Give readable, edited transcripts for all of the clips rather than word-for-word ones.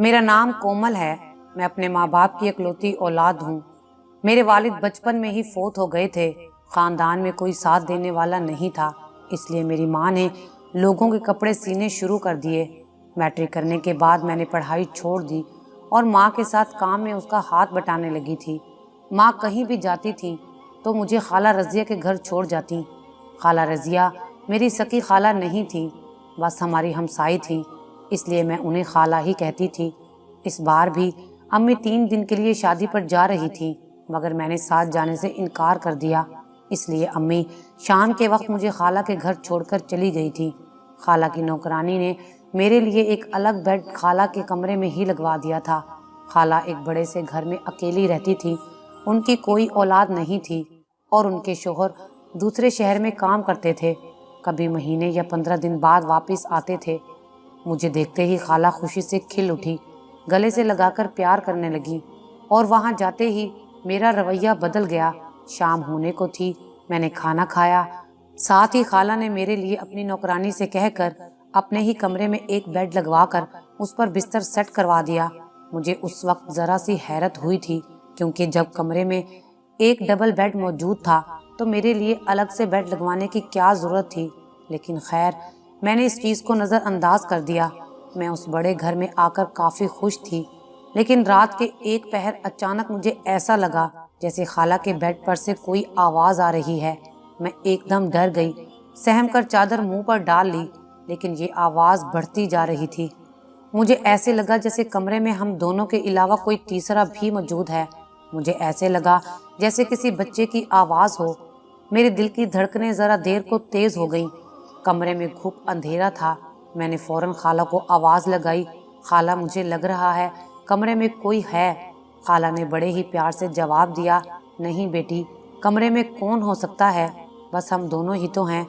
میرا نام کومل ہے۔ میں اپنے ماں باپ کی اکلوتی اولاد ہوں۔ میرے والد بچپن میں ہی فوت ہو گئے تھے۔ خاندان میں کوئی ساتھ دینے والا نہیں تھا، اس لیے میری ماں نے لوگوں کے کپڑے سینے شروع کر دیے۔ میٹرک کرنے کے بعد میں نے پڑھائی چھوڑ دی اور ماں کے ساتھ کام میں اس کا ہاتھ بٹانے لگی تھی۔ ماں کہیں بھی جاتی تھی تو مجھے خالہ رضیہ کے گھر چھوڑ جاتی۔ خالہ رضیہ میری سکی خالہ نہیں تھی، بس ہماری ہمسائی تھی، اس لیے میں انہیں خالہ ہی کہتی تھی۔ اس بار بھی امی 3 دن کے لیے شادی پر جا رہی تھی، مگر میں نے ساتھ جانے سے انکار کر دیا، اس لیے امی شام کے وقت مجھے خالہ کے گھر چھوڑ کر چلی گئی تھی۔ خالہ کی نوکرانی نے میرے لیے ایک الگ بیڈ خالہ کے کمرے میں ہی لگوا دیا تھا۔ خالہ ایک بڑے سے گھر میں اکیلی رہتی تھی، ان کی کوئی اولاد نہیں تھی اور ان کے شوہر دوسرے شہر میں کام کرتے تھے، کبھی مہینے یا 15 دن بعد واپس آتے تھے۔ مجھے دیکھتے ہی خالہ خوشی سے کھل اٹھی، گلے سے لگا کر پیار کرنے لگی اور وہاں جاتے ہی میرا رویہ بدل گیا۔ شام ہونے کو تھی، میں نے کھانا کھایا، ساتھ ہی خالہ نے میرے لیے اپنی نوکرانی سے کہہ کر اپنے ہی کمرے میں ایک بیڈ لگوا کر اس پر بستر سیٹ کروا دیا۔ مجھے اس وقت ذرا سی حیرت ہوئی تھی، کیونکہ جب کمرے میں ایک ڈبل بیڈ موجود تھا تو میرے لیے الگ سے بیڈ لگوانے کی کیا ضرورت تھی، لیکن خیر میں نے اس چیز کو نظر انداز کر دیا۔ میں اس بڑے گھر میں آ کر کافی خوش تھی، لیکن رات کے ایک پہر اچانک مجھے ایسا لگا جیسے خالہ کے بیڈ پر سے کوئی آواز آ رہی ہے۔ میں ایک دم ڈر گئی، سہم کر چادر منہ پر ڈال لی، لیکن یہ آواز بڑھتی جا رہی تھی۔ مجھے ایسے لگا جیسے کمرے میں ہم دونوں کے علاوہ کوئی تیسرا بھی موجود ہے۔ مجھے ایسے لگا جیسے کسی بچے کی آواز ہو۔ میرے دل کی دھڑکنیں ذرا دیر کو تیز ہو گئیں۔ کمرے میں گھپ اندھیرا تھا۔ میں نے فوراً خالہ کو آواز لگائی، خالہ مجھے لگ رہا ہے کمرے میں کوئی ہے۔ خالہ نے بڑے ہی پیار سے جواب دیا، نہیں بیٹی، کمرے میں کون ہو سکتا ہے، بس ہم دونوں ہی تو ہیں۔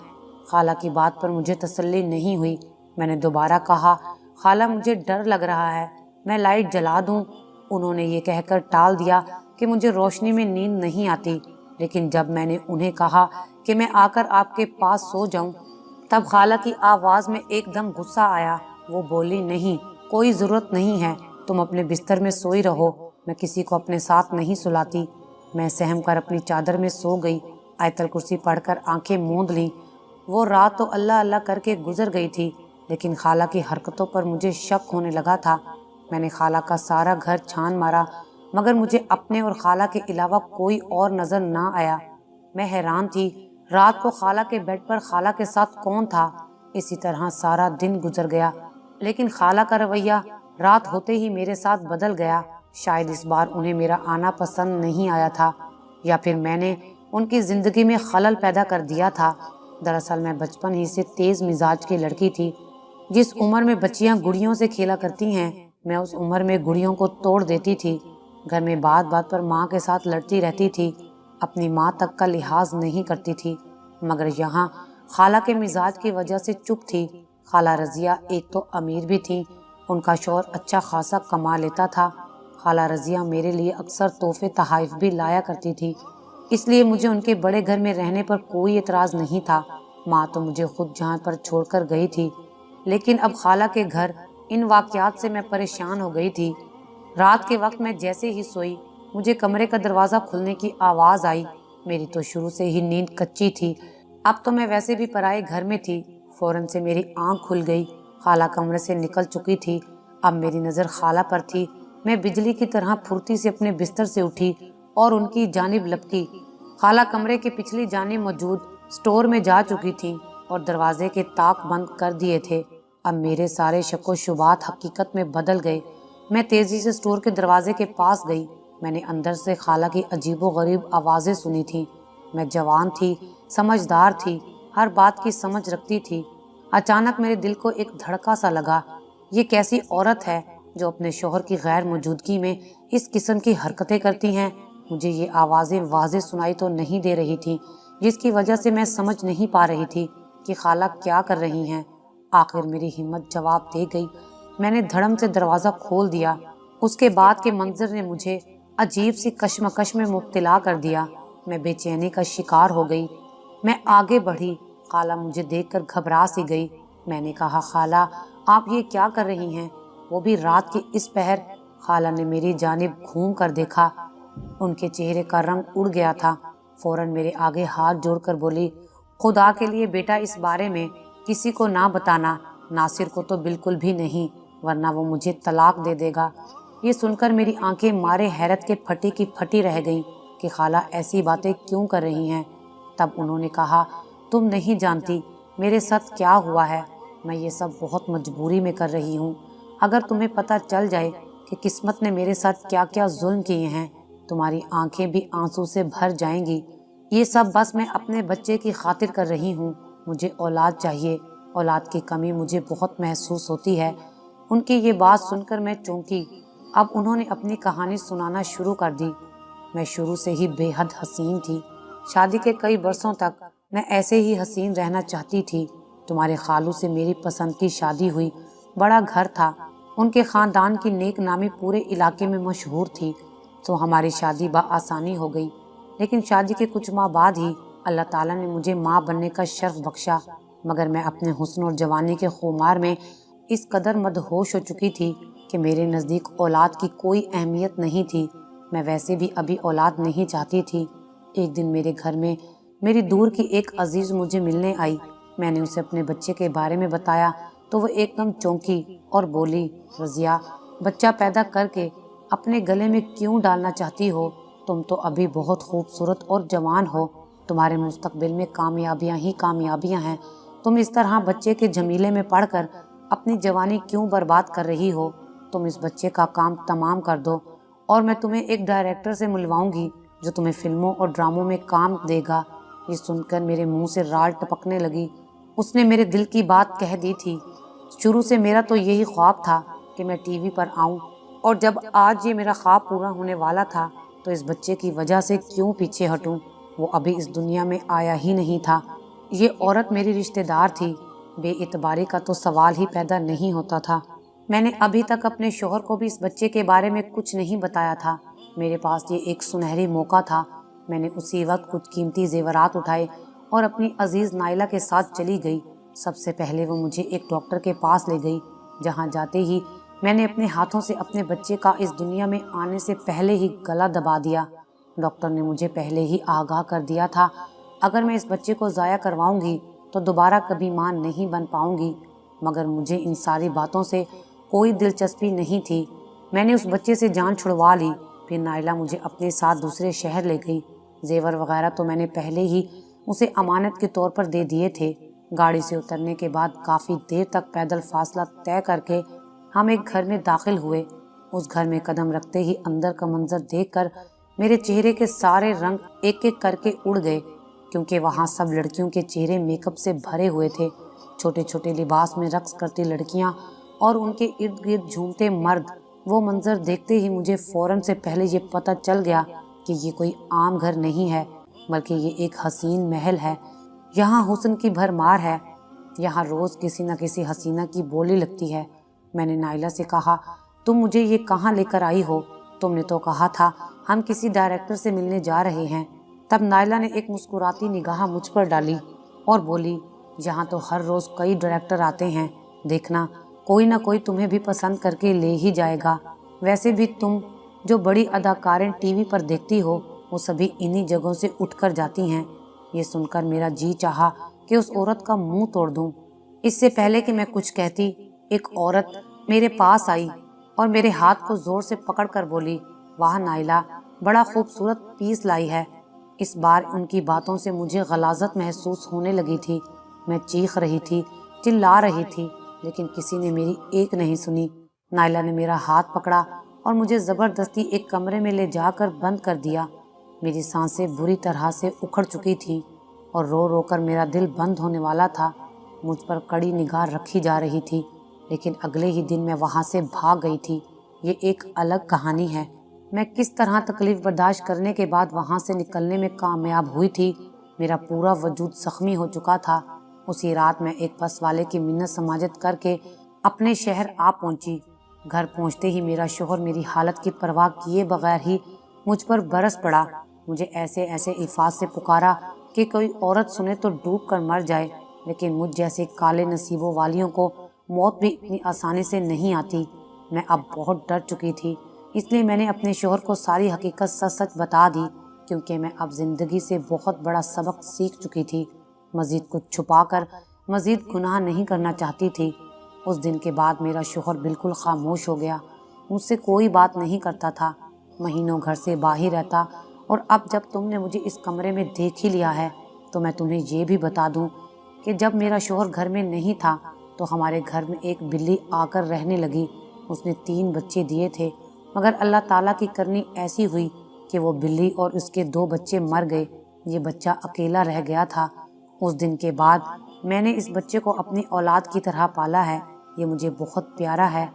خالہ کی بات پر مجھے تسلی نہیں ہوئی۔ میں نے دوبارہ کہا، خالہ مجھے ڈر لگ رہا ہے، میں لائٹ جلا دوں؟ انہوں نے یہ کہہ کر ٹال دیا کہ مجھے روشنی میں نیند نہیں آتی، لیکن جب میں نے انہیں کہا کہ میں آ کر آپ کے پاس سو جاؤں، تب خالہ کی آواز میں ایک دم غصہ آیا۔ وہ بولی، نہیں، کوئی ضرورت نہیں ہے، تم اپنے بستر میں سوئی رہو، میں کسی کو اپنے ساتھ نہیں سلاتی۔ میں سہم کر اپنی چادر میں سو گئی، آیت الکرسی پڑھ کر آنکھیں موند لیں۔ وہ رات تو اللہ اللہ کر کے گزر گئی تھی، لیکن خالہ کی حرکتوں پر مجھے شک ہونے لگا تھا۔ میں نے خالہ کا سارا گھر چھان مارا، مگر مجھے اپنے اور خالہ کے علاوہ کوئی اور نظر نہ آیا۔ میں حیران تھی، رات کو خالہ کے بیڈ پر خالہ کے ساتھ کون تھا؟ اسی طرح سارا دن گزر گیا، لیکن خالہ کا رویہ رات ہوتے ہی میرے ساتھ بدل گیا۔ شاید اس بار انہیں میرا آنا پسند نہیں آیا تھا، یا پھر میں نے ان کی زندگی میں خلل پیدا کر دیا تھا۔ دراصل میں بچپن ہی سے تیز مزاج کی لڑکی تھی۔ جس عمر میں بچیاں گڑیوں سے کھیلا کرتی ہیں، میں اس عمر میں گڑیوں کو توڑ دیتی تھی۔ گھر میں بات بات پر ماں کے ساتھ لڑتی رہتی تھی، اپنی ماں تک کا لحاظ نہیں کرتی تھی، مگر یہاں خالہ کے مزاج کی وجہ سے چپ تھی۔ خالہ رضیہ ایک تو امیر بھی تھی، ان کا شوہر اچھا خاصا کما لیتا تھا۔ خالہ رضیہ میرے لیے اکثر تحفے تحائف بھی لایا کرتی تھی، اس لیے مجھے ان کے بڑے گھر میں رہنے پر کوئی اعتراض نہیں تھا۔ ماں تو مجھے خود جہاں پر چھوڑ کر گئی تھی، لیکن اب خالہ کے گھر ان واقعات سے میں پریشان ہو گئی تھی۔ رات کے وقت میں جیسے ہی سوئی، مجھے کمرے کا دروازہ کھلنے کی آواز آئی۔ میری تو شروع سے ہی نیند کچی تھی، اب تو میں ویسے بھی پرائے گھر میں تھی۔ فوراً سے میری آنکھ کھل گئی، خالہ کمرے سے نکل چکی تھی، اب میری نظر خالہ پر تھی۔ میں بجلی کی طرح پھرتی سے اپنے بستر سے اٹھی اور ان کی جانب لپکی۔ خالہ کمرے کے پچھلی جانب موجود سٹور میں جا چکی تھی اور دروازے کے تاک بند کر دیے تھے۔ اب میرے سارے شک و شبہات حقیقت میں بدل گئے۔ میں تیزی سے سٹور کے دروازے کے پاس گئی۔ میں نے اندر سے خالہ کی عجیب و غریب آوازیں سنی تھیں۔ میں جوان تھی، سمجھدار تھی، ہر بات کی سمجھ رکھتی تھی۔ اچانک میرے دل کو ایک دھڑکا سا لگا، یہ کیسی عورت ہے جو اپنے شوہر کی غیر موجودگی میں اس قسم کی حرکتیں کرتی ہیں؟ مجھے یہ آوازیں واضح سنائی تو نہیں دے رہی تھی، جس کی وجہ سے میں سمجھ نہیں پا رہی تھی کہ خالہ کیا کر رہی ہیں۔ آخر میری ہمت جواب دے گئی، میں نے دھڑم سے دروازہ کھول دیا۔ اس کے بعد کے منظر نے مجھے عجیب سی کشمکش میں مبتلا کر دیا۔ میں بے چینی کا شکار ہو گئی۔ میں آگے بڑھی، خالہ مجھے دیکھ کر گھبرا سی گئی۔ میں نے کہا، خالہ آپ یہ کیا کر رہی ہیں؟ وہ بھی رات کے اس پہر۔ خالہ نے میری جانب گھوم کر دیکھا، ان کے چہرے کا رنگ اڑ گیا تھا۔ فوراً میرے آگے ہاتھ جوڑ کر بولی، خدا کے لیے بیٹا اس بارے میں کسی کو نہ بتانا، ناصر کو تو بالکل بھی نہیں، ورنہ وہ مجھے طلاق دے دے گا۔ یہ سن کر میری آنکھیں مارے حیرت کے پھٹی کی پھٹی رہ گئیں کہ خالہ ایسی باتیں کیوں کر رہی ہیں۔ تب انہوں نے کہا، تم نہیں جانتی میرے ساتھ کیا ہوا ہے، میں یہ سب بہت مجبوری میں کر رہی ہوں۔ اگر تمہیں پتہ چل جائے کہ قسمت نے میرے ساتھ کیا کیا ظلم کیے ہیں، تمہاری آنکھیں بھی آنسو سے بھر جائیں گی۔ یہ سب بس میں اپنے بچے کی خاطر کر رہی ہوں۔ مجھے اولاد چاہیے، اولاد کی کمی مجھے بہت محسوس ہوتی ہے۔ ان کی یہ بات سن کر میں چونکی۔ اب انہوں نے اپنی کہانی سنانا شروع کر دی۔ میں شروع سے ہی بے حد حسین تھی۔ شادی کے کئی برسوں تک میں ایسے ہی حسین رہنا چاہتی تھی۔ تمہارے خالو سے میری پسند کی شادی ہوئی، بڑا گھر تھا، ان کے خاندان کی نیک نامی پورے علاقے میں مشہور تھی، تو ہماری شادی بآسانی ہو گئی۔ لیکن شادی کے کچھ ماہ بعد ہی اللہ تعالیٰ نے مجھے ماں بننے کا شرف بخشا، مگر میں اپنے حسن اور جوانی کے خمار میں اس قدر مدہوش ہو چکی تھی کہ میرے نزدیک اولاد کی کوئی اہمیت نہیں تھی۔ میں ویسے بھی ابھی اولاد نہیں چاہتی تھی۔ ایک دن میرے گھر میں میری دور کی ایک عزیز مجھے ملنے آئی۔ میں نے اسے اپنے بچے کے بارے میں بتایا تو وہ ایک دم چونکی اور بولی، رضیہ، بچہ پیدا کر کے اپنے گلے میں کیوں ڈالنا چاہتی ہو؟ تم تو ابھی بہت خوبصورت اور جوان ہو، تمہارے مستقبل میں کامیابیاں ہی کامیابیاں ہیں، تم اس طرح بچے کے جمیلے میں پڑھ کر اپنی جوانی کیوں برباد کر رہی ہو؟ تم اس بچے کا کام تمام کر دو اور میں تمہیں ایک ڈائریکٹر سے ملواؤں گی جو تمہیں فلموں اور ڈراموں میں کام دے گا۔ یہ سن کر میرے منہ سے رال ٹپکنے لگی۔ اس نے میرے دل کی بات کہہ دی تھی۔ شروع سے میرا تو یہی خواب تھا کہ میں ٹی وی پر آؤں، اور جب آج یہ میرا خواب پورا ہونے والا تھا تو اس بچے کی وجہ سے کیوں پیچھے ہٹوں؟ وہ ابھی اس دنیا میں آیا ہی نہیں تھا۔ یہ عورت میری رشتہ دار تھی، بے اعتباری کا تو سوال ہی پیدا نہیں ہوتا تھا۔ میں نے ابھی تک اپنے شوہر کو بھی اس بچے کے بارے میں کچھ نہیں بتایا تھا۔ میرے پاس یہ ایک سنہری موقع تھا۔ میں نے اسی وقت کچھ قیمتی زیورات اٹھائے اور اپنی عزیز نائلہ کے ساتھ چلی گئی۔ سب سے پہلے وہ مجھے ایک ڈاکٹر کے پاس لے گئی، جہاں جاتے ہی میں نے اپنے ہاتھوں سے اپنے بچے کا اس دنیا میں آنے سے پہلے ہی گلا دبا دیا۔ ڈاکٹر نے مجھے پہلے ہی آگاہ کر دیا تھا، اگر میں اس بچے کو ضائع کرواؤں گی تو دوبارہ کبھی ماں نہیں بن پاؤں گی، مگر مجھے ان ساری باتوں سے کوئی دلچسپی نہیں تھی۔ میں نے اس بچے سے جان چھڑوا لی۔ پھر نائلہ مجھے اپنے ساتھ دوسرے شہر لے گئی۔ زیور وغیرہ تو میں نے پہلے ہی اسے امانت کے طور پر دے دیے تھے۔ گاڑی سے اترنے کے بعد کافی دیر تک پیدل فاصلہ طے کر کے ہم ایک گھر میں داخل ہوئے۔ اس گھر میں قدم رکھتے ہی اندر کا منظر دیکھ کر میرے چہرے کے سارے رنگ ایک ایک کر کے اڑ گئے، کیونکہ وہاں سب لڑکیوں کے چہرے میک اپ سے بھرے ہوئے تھے۔ چھوٹے چھوٹے لباس میں رقص کرتی لڑکیاں اور ان کے ارد گرد جھومتے مرد۔ وہ منظر دیکھتے ہی مجھے فوراً سے پہلے یہ پتہ چل گیا کہ یہ کوئی عام گھر نہیں ہے، بلکہ یہ ایک حسین محل ہے۔ یہاں حسن کی بھرمار ہے، یہاں روز کسی نہ کسی حسینہ کی بولی لگتی ہے۔ میں نے نائلہ سے کہا، تم مجھے یہ کہاں لے کر آئی ہو؟ تم نے تو کہا تھا ہم کسی ڈائریکٹر سے ملنے جا رہے ہیں۔ تب نائلہ نے ایک مسکراتی نگاہ مجھ پر ڈالی اور بولی، یہاں تو ہر روز کئی ڈائریکٹر آتے ہیں، دیکھنا کوئی نہ کوئی تمہیں بھی پسند کر کے لے ہی جائے گا۔ ویسے بھی تم جو بڑی اداکاریں ٹی وی پر دیکھتی ہو وہ سبھی انہی جگہوں سے اٹھ کر جاتی ہیں۔ یہ سن کر میرا جی چاہا کہ اس عورت کا منہ توڑ دوں۔ اس سے پہلے کہ میں کچھ کہتی، ایک عورت میرے پاس آئی اور میرے ہاتھ کو زور سے پکڑ کر بولی، واہ نائلہ، بڑا خوبصورت پیس لائی ہے۔ اس بار ان کی باتوں سے مجھے غلاظت محسوس ہونے لگی تھی۔ میں چیخ رہی تھی، چلا رہی تھی، لیکن کسی نے میری ایک نہیں سنی۔ نائلہ نے میرا ہاتھ پکڑا اور مجھے زبردستی ایک کمرے میں لے جا کر بند کر دیا۔ میری سانسیں بری طرح سے اکھڑ چکی تھیں اور رو رو کر میرا دل بند ہونے والا تھا۔ مجھ پر کڑی نگاہ رکھی جا رہی تھی، لیکن اگلے ہی دن میں وہاں سے بھاگ گئی تھی۔ یہ ایک الگ کہانی ہے۔ میں کس طرح تکلیف برداشت کرنے کے بعد وہاں سے نکلنے میں کامیاب ہوئی تھی۔ میرا پورا وجود زخمی ہو چکا تھا۔ اسی رات میں ایک بس والے کی منت سماجت کر کے اپنے شہر آ پہنچی۔ گھر پہنچتے ہی میرا شوہر میری حالت کی پرواہ کیے بغیر ہی مجھ پر برس پڑا۔ مجھے ایسے ایسے الفاظ سے پکارا کہ کوئی عورت سنے تو ڈوب کر مر جائے، لیکن مجھ جیسے کالے نصیبوں والیوں کو موت بھی اتنی آسانی سے نہیں آتی۔ میں اب بہت ڈر چکی تھی، اس لیے میں نے اپنے شوہر کو ساری حقیقت سچ سچ بتا دی، کیونکہ میں اب زندگی سے بہت بڑا سبق سیکھ چکی تھی۔ مزید کچھ چھپا کر مزید گناہ نہیں کرنا چاہتی تھی۔ اس دن کے بعد میرا شوہر بالکل خاموش ہو گیا، مجھ سے کوئی بات نہیں کرتا تھا، مہینوں گھر سے باہر رہتا۔ اور اب جب تم نے مجھے اس کمرے میں دیکھ ہی لیا ہے تو میں تمہیں یہ بھی بتا دوں کہ جب میرا شوہر گھر میں نہیں تھا تو ہمارے گھر میں ایک بلی آ کر رہنے لگی۔ اس نے 3 بچے دیے تھے، مگر اللہ تعالیٰ کی کرنی ایسی ہوئی کہ وہ بلی اور اس کے 2 بچے مر گئے، یہ بچہ اکیلا رہ گیا تھا۔ اس دن کے بعد میں نے اس بچے کو اپنی اولاد کی طرح پالا ہے، یہ مجھے بہت پیارا ہے،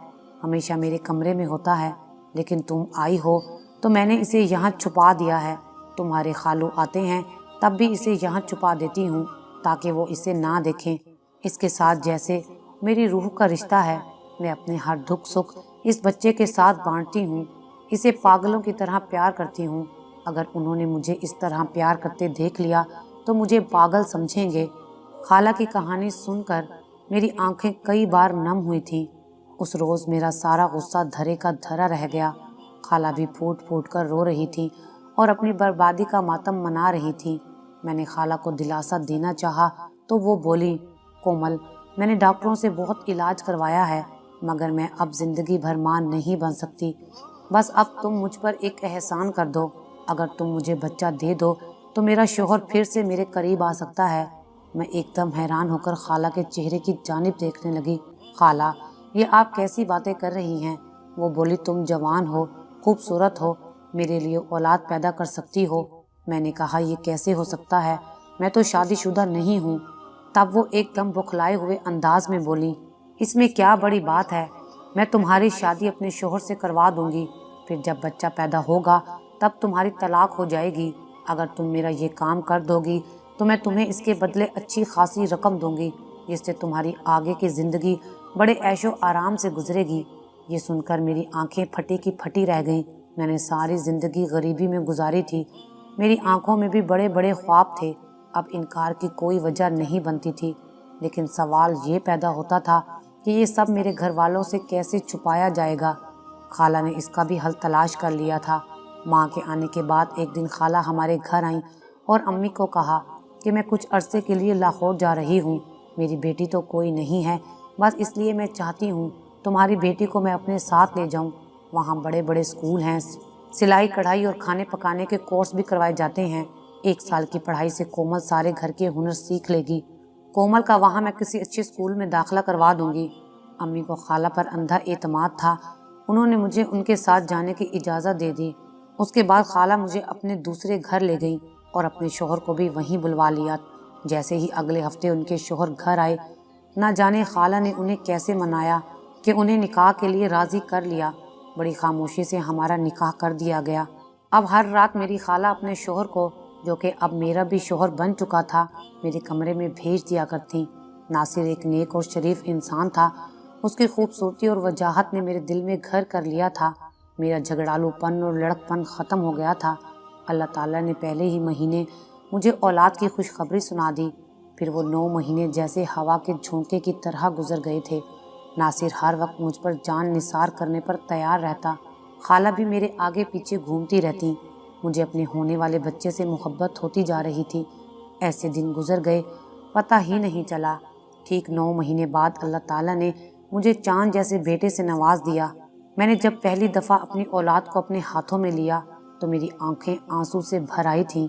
ہمیشہ میرے کمرے میں ہوتا ہے، لیکن تم آئی ہو تو میں نے اسے یہاں چھپا دیا ہے۔ تمہارے خالو آتے ہیں تب بھی اسے یہاں چھپا دیتی ہوں تاکہ وہ اسے نہ دیکھیں۔ اس کے ساتھ جیسے میری روح کا رشتہ ہے، میں اپنے ہر دکھ سکھ اس بچے کے ساتھ بانٹتی ہوں، اسے پاگلوں کی طرح پیار کرتی ہوں۔ اگر انہوں نے مجھے اس طرح پیار کرتے دیکھ لیا تو مجھے پاگل سمجھیں گے۔ خالہ کی کہانی سن کر میری آنکھیں کئی بار نم ہوئی تھیں۔ اس روز میرا سارا غصہ دھرے کا دھرا رہ گیا۔ خالہ بھی پھوٹ پھوٹ کر رو رہی تھی اور اپنی بربادی کا ماتم منا رہی تھی۔ میں نے خالہ کو دلاسا دینا چاہا تو وہ بولی، کومل، میں نے ڈاکٹروں سے بہت علاج کروایا ہے، مگر میں اب زندگی بھر ماں نہیں بن سکتی۔ بس اب تم مجھ پر ایک احسان کر دو، اگر تم مجھے بچہ دے دو تو میرا شوہر پھر سے میرے قریب آ سکتا ہے۔ میں ایک دم حیران ہو کر خالہ کے چہرے کی جانب دیکھنے لگی۔ خالہ، یہ آپ کیسی باتیں کر رہی ہیں؟ وہ بولی، تم جوان ہو، خوبصورت ہو، میرے لیے اولاد پیدا کر سکتی ہو۔ میں نے کہا، یہ کیسے ہو سکتا ہے، میں تو شادی شدہ نہیں ہوں۔ تب وہ ایک دم بخلائے ہوئے انداز میں بولی، اس میں کیا بڑی بات ہے، میں تمہاری شادی اپنے شوہر سے کروا دوں گی، پھر جب بچہ پیدا ہوگا تب تمہاری طلاق ہو جائے گی۔ اگر تم میرا یہ کام کر دو گی تو میں تمہیں اس کے بدلے اچھی خاصی رقم دوں گی، جس سے تمہاری آگے کی زندگی بڑے عیش و آرام سے گزرے گی۔ یہ سن کر میری آنکھیں پھٹی کی پھٹی رہ گئیں۔ میں نے ساری زندگی غریبی میں گزاری تھی، میری آنکھوں میں بھی بڑے بڑے خواب تھے، اب انکار کی کوئی وجہ نہیں بنتی تھی، لیکن سوال یہ پیدا ہوتا تھا کہ یہ سب میرے گھر والوں سے کیسے چھپایا جائے گا۔ خالہ نے اس کا بھی حل تلاش کر لیا تھا۔ ماں کے آنے کے بعد ایک دن خالہ ہمارے گھر آئیں اور امی کو کہا کہ میں کچھ عرصے کے لیے لاہور جا رہی ہوں، میری بیٹی تو کوئی نہیں ہے، بس اس لیے میں چاہتی ہوں تمہاری بیٹی کو میں اپنے ساتھ لے جاؤں، وہاں بڑے بڑے اسکول ہیں، سلائی کڑھائی اور کھانے پکانے کے کورس بھی کروائے جاتے ہیں۔ 1 سال کی پڑھائی سے کومل سارے گھر کے ہنر سیکھ لے گی، کومل کا وہاں میں کسی اچھے اسکول میں داخلہ کروا دوں گی۔ امی کو خالہ پر اندھا اعتماد تھا، انہوں نے مجھے ان کے ساتھ جانے کی اجازت دے دی۔ اس کے بعد خالہ مجھے اپنے دوسرے گھر لے گئیں اور اپنے شوہر کو بھی وہیں بلوا لیا۔ جیسے ہی اگلے ہفتے ان کے شوہر گھر آئے، نہ جانے خالہ نے انہیں کیسے منایا کہ انہیں نکاح کے لیے راضی کر لیا۔ بڑی خاموشی سے ہمارا نکاح کر دیا گیا۔ اب ہر رات میری خالہ اپنے شوہر کو، جو کہ اب میرا بھی شوہر بن چکا تھا، میرے کمرے میں بھیج دیا کرتیں۔ ناصر ایک نیک اور شریف انسان تھا، اس کی خوبصورتی اور وجاہت نے میرے دل میں گھر کر لیا تھا۔ میرا جھگڑالو پن اور لڑک پن ختم ہو گیا تھا۔ اللہ تعالیٰ نے پہلے ہی مہینے مجھے اولاد کی خوشخبری سنا دی، پھر وہ 9 مہینے جیسے ہوا کے جھونکے کی طرح گزر گئے تھے۔ ناصر ہر وقت مجھ پر جان نثار کرنے پر تیار رہتا، خالہ بھی میرے آگے پیچھے گھومتی رہتی، مجھے اپنے ہونے والے بچے سے محبت ہوتی جا رہی تھی۔ ایسے دن گزر گئے، پتہ ہی نہیں چلا۔ ٹھیک 9 مہینے بعد اللہ تعالیٰ نے مجھے چاند جیسے بیٹے سے نواز دیا۔ میں نے جب پہلی دفعہ اپنی اولاد کو اپنے ہاتھوں میں لیا تو میری آنکھیں آنسو سے بھر آئی تھیں،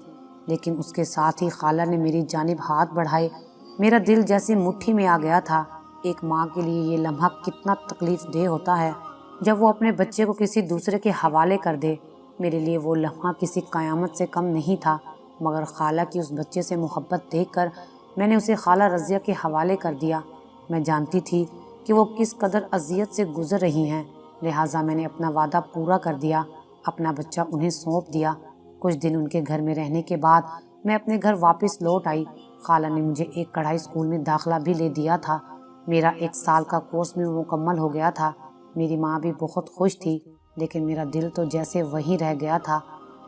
لیکن اس کے ساتھ ہی خالہ نے میری جانب ہاتھ بڑھائے، میرا دل جیسے مٹھی میں آ گیا تھا۔ ایک ماں کے لیے یہ لمحہ کتنا تکلیف دہ ہوتا ہے جب وہ اپنے بچے کو کسی دوسرے کے حوالے کر دے۔ میرے لیے وہ لمحہ کسی قیامت سے کم نہیں تھا، مگر خالہ کی اس بچے سے محبت دیکھ کر میں نے اسے خالہ رضیہ کے حوالے کر دیا۔ میں جانتی تھی کہ وہ کس قدر اذیت سے گزر رہی ہیں، لہٰذا میں نے اپنا وعدہ پورا کر دیا، اپنا بچہ انہیں سونپ دیا۔ کچھ دن ان کے گھر میں رہنے کے بعد میں اپنے گھر واپس لوٹ آئی۔ خالہ نے مجھے ایک کڑھائی اسکول میں داخلہ بھی لے دیا تھا، میرا 1 سال کا کورس بھی مکمل ہو گیا تھا۔ میری ماں بھی بہت خوش تھی، لیکن میرا دل تو جیسے وہیں رہ گیا تھا۔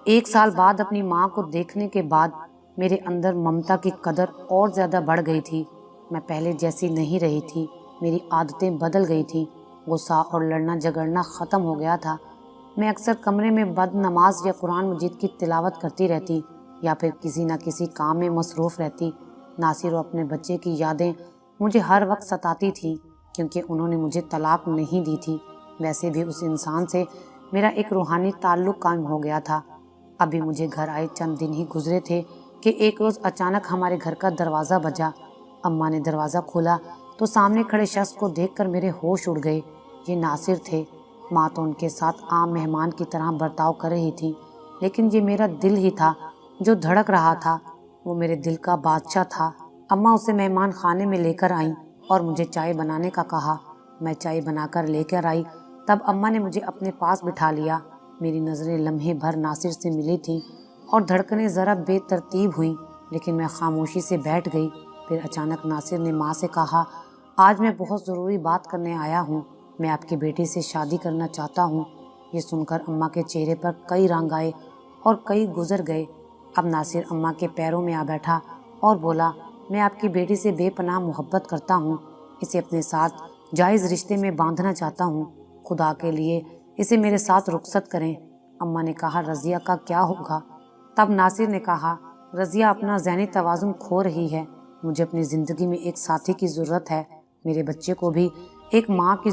1 سال بعد اپنی ماں کو دیکھنے کے بعد میرے اندر ممتا کی قدر اور زیادہ بڑھ گئی تھی۔ میں پہلے جیسی نہیں رہی تھی، میری عادتیں بدل گئی تھیں، غصہ اور لڑنا جھگڑنا ختم ہو گیا تھا۔ میں اکثر کمرے میں بد نماز یا قرآن مجید کی تلاوت کرتی رہتی یا پھر کسی نہ کسی کام میں مصروف رہتی۔ ناصر و اپنے بچے کی یادیں مجھے ہر وقت ستاتی تھی کیونکہ انہوں نے مجھے طلاق نہیں دی تھی۔ ویسے بھی اس انسان سے میرا ایک روحانی تعلق قائم ہو گیا تھا۔ ابھی مجھے گھر آئے چند دن ہی گزرے تھے کہ ایک روز اچانک ہمارے گھر کا دروازہ بجا۔ اماں نے دروازہ کھولا تو سامنے کھڑے شخص کو دیکھ کر میرے ہوش اڑ گئے۔ یہ ناصر تھے۔ ماں تو ان کے ساتھ عام مہمان کی طرح برتاؤ کر رہی تھی، لیکن یہ میرا دل ہی تھا جو دھڑک رہا تھا۔ وہ میرے دل کا بادشاہ تھا۔ اماں اسے مہمان خانے میں لے کر آئیں اور مجھے چائے بنانے کا کہا۔ میں چائے بنا کر لے کر آئی۔ تب اماں نے مجھے اپنے پاس بٹھا لیا۔ میری نظریں لمحے بھر ناصر سے ملی تھیں اور دھڑکنیں ذرا بے ترتیب ہوئیں، لیکن میں خاموشی سے بیٹھ گئی۔ پھر اچانک ناصر نے ماں سے کہا، آج میں بہت ضروری بات کرنے آیا ہوں۔ میں آپ کی بیٹی سے شادی کرنا چاہتا ہوں۔ یہ سن کر اماں کے چہرے پر کئی رنگ آئے اور کئی گزر گئے۔ اب ناصر اماں کے پیروں میں آ بیٹھا اور بولا، میں آپ کی بیٹی سے بے پناہ محبت کرتا ہوں۔ اسے اپنے ساتھ جائز رشتے میں باندھنا چاہتا ہوں۔ خدا کے لیے اسے میرے ساتھ رخصت کریں۔ اماں نے کہا، رضیہ کا کیا ہوگا؟ تب ناصر نے کہا، رضیہ اپنا ذہنی توازن کھو رہی ہے۔ مجھے اپنی زندگی میں ایک ساتھی کی ضرورت ہے۔ میرے بچے کو بھی ایک ماں کی